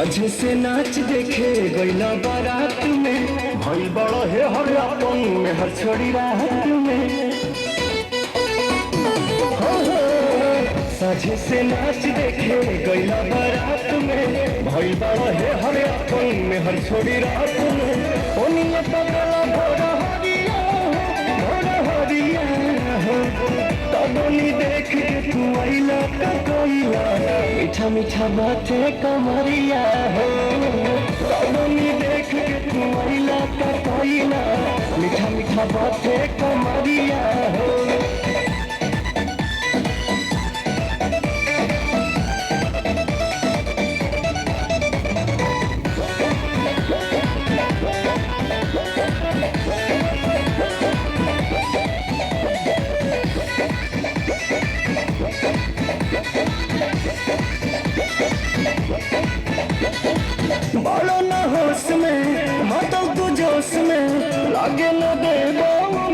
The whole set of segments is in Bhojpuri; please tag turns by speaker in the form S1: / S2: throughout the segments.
S1: साझे से नाच देखे गईला बारात में, भई बड़ा है हर अपन में हर छोड़ी रात में। साझे से नाच देखे गईला बारात में, भई बड़ा है हर अपन में हर छोड़ी रात में। ओनिए पगला भोरा हरिया तबनी देख के तू आइला का कोइला, मीठा मीठा बातें कमरिया हो। तबनी देख के तू आइला का कोइला, मीठा मीठा बातें कमरिया हो। बालो न होश में मतलब तू जोश में, लागे न दे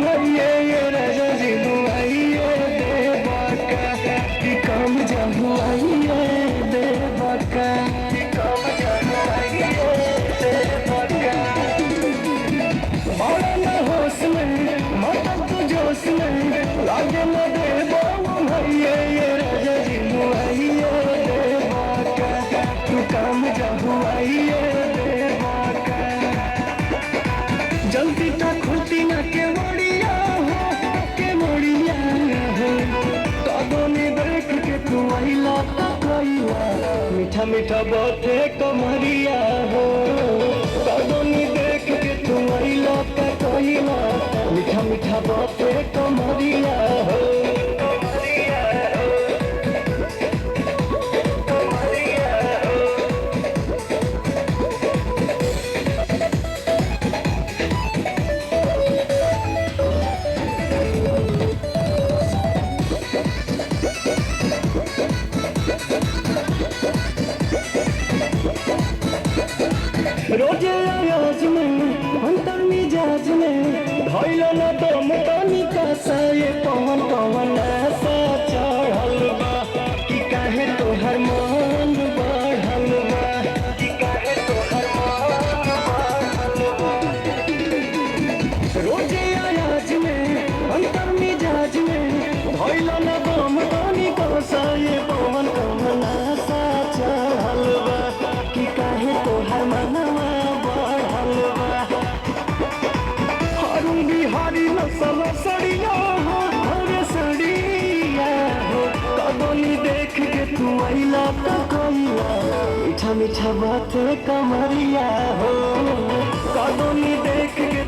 S1: भैया ये राजा जी बुआइए दे बाका कि कम जाहुआइए दे बाका कि कम जाहुआइए दे बाका। बालो न होश में मतलब तू जोश में, लागे न दे भैया ये राजा जी बुआइए दे बाका तू कम जाहुआइए दे बाका। जल्दी तो खुलती ना के मोड़िया हो कदोनी देख के तू आइला का कोइला, मीठा मीठा बातें कमरिया हो। कदोनी देख के तू आइला का कोइला, मीठा मीठा बातें कमरिया हो। रोजे आवाज में अंतर मिजाज में, धैला न दम तनिका सा ये पवन पवन ऐसा चढ़ल बा कि काहे तोहर मन बढ़ल बा, कि काहे तोहर मन बढ़ल बा। रोजे आवाज में अंतर मिजाज में, धैला न दम तनिका सा ये पवन पवन ऐसा चढ़ल बा कि काहे तोहर मनवा बिहारी नसल सड़िया हो हरे सड़िया हो। कदोनी देख के तू आइला का कोइला, मीठा मीठा बातें कमरिया हो। कदोनी देख के